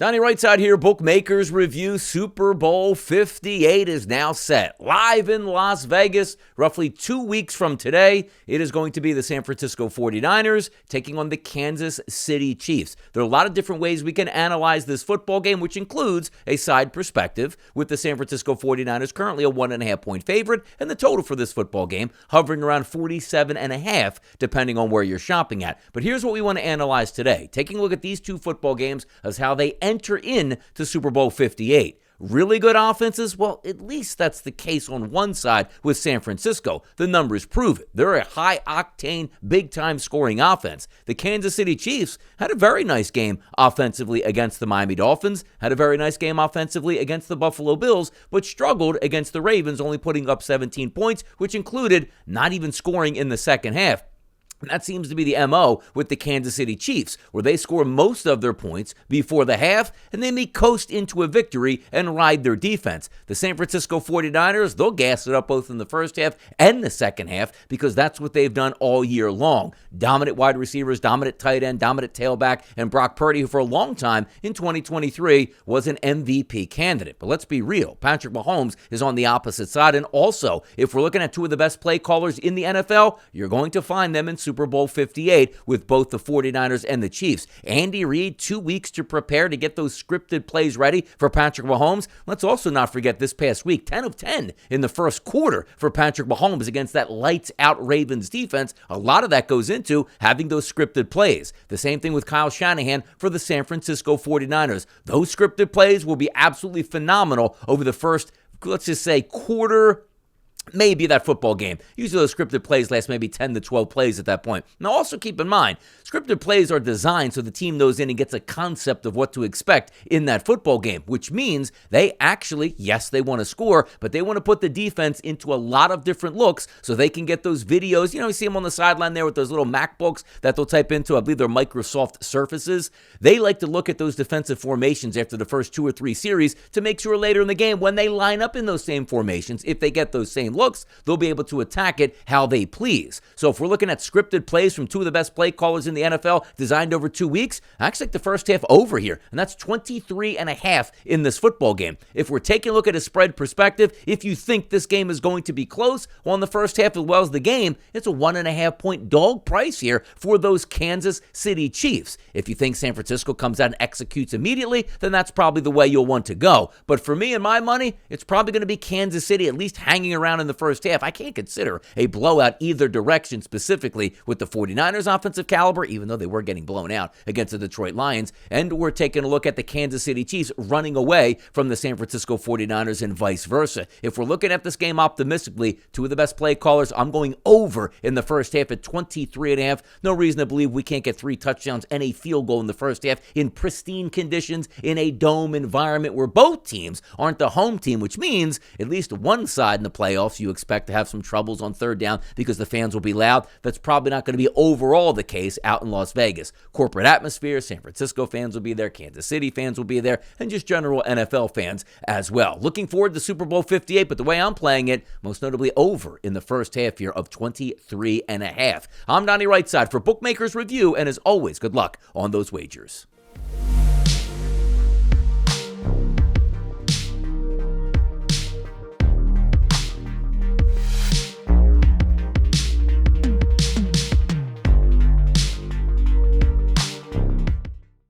Donnie RightSide here, Bookmakers Review. Super Bowl 58 is now set. Live in Las Vegas, roughly 2 weeks from today, it is going to be the San Francisco 49ers taking on the Kansas City Chiefs. There are a lot of different ways we can analyze this football game, which includes a side perspective, with the San Francisco 49ers currently a 1.5-point favorite, and the total for this football game hovering around 47.5, depending on where you're shopping at. But here's what we want to analyze today. Taking a look at these two football games as how they enter in to Super Bowl 58. Really good offenses? Well, at least that's the case on one side with San Francisco. The numbers prove it. They're a high-octane, big-time scoring offense. The Kansas City Chiefs had a very nice game offensively against the Miami Dolphins, had a very nice game offensively against the Buffalo Bills, but struggled against the Ravens, only putting up 17 points, which included not even scoring in the second half. And that seems to be the MO with the Kansas City Chiefs, where they score most of their points before the half, and they may coast into a victory and ride their defense. The San Francisco 49ers, they'll gas it up both in the first half and the second half, because that's what they've done all year long. Dominant wide receivers, dominant tight end, dominant tailback, and Brock Purdy, who for a long time in 2023 was an MVP candidate. But let's be real, Patrick Mahomes is on the opposite side, and also, if we're looking at two of the best play callers in the NFL, you're going to find them in Super Bowl 58 with both the 49ers and the Chiefs. Andy Reid, 2 weeks to prepare to get those scripted plays ready for Patrick Mahomes. Let's also not forget this past week, 10 of 10 in the first quarter for Patrick Mahomes against that lights-out Ravens defense. A lot of that goes into having those scripted plays. The same thing with Kyle Shanahan for the San Francisco 49ers. Those scripted plays will be absolutely phenomenal over the first, let's just say, quarter, maybe that football game. Usually those scripted plays last maybe 10 to 12 plays at that point. Now also keep in mind, scripted plays are designed so the team knows in and gets a concept of what to expect in that football game, which means they actually, yes, they want to score, but they want to put the defense into a lot of different looks so they can get those videos. You see them on the sideline there with those little MacBooks that they'll type into, I believe they're Microsoft Surfaces. They like to look at those defensive formations after the first 2 or 3 series to make sure later in the game when they line up in those same formations, if they get those same looks, they'll be able to attack it how they please. So if we're looking at scripted plays from two of the best play callers in the NFL designed over 2 weeks, I actually like the first half over here, and that's 23.5 in this football game. If we're taking a look at a spread perspective, if you think this game is going to be close, well, in the first half as well as the game, it's a 1.5-point dog price here for those Kansas City Chiefs. If you think San Francisco comes out and executes immediately, then that's probably the way you'll want to go. But for me and my money, it's probably going to be Kansas City at least hanging around in the first half. I can't consider a blowout either direction, specifically with the 49ers offensive caliber, even though they were getting blown out against the Detroit Lions, and we're taking a look at the Kansas City Chiefs running away from the San Francisco 49ers and vice versa. If we're looking at this game optimistically, two of the best play callers, I'm going over in the first half at 23.5. No reason to believe we can't get 3 touchdowns and a field goal in the first half in pristine conditions in a dome environment where both teams aren't the home team, which means at least one side in the playoffs you expect to have some troubles on third down because the fans will be loud. That's probably not going to be overall the case out in Las Vegas. Corporate atmosphere, San Francisco fans will be there, Kansas City fans will be there, and just general NFL fans as well. Looking forward to Super Bowl 58, but the way I'm playing it, most notably over in the first half here of 23.5. I'm Donnie RightSide for Bookmakers Review, and as always, good luck on those wagers.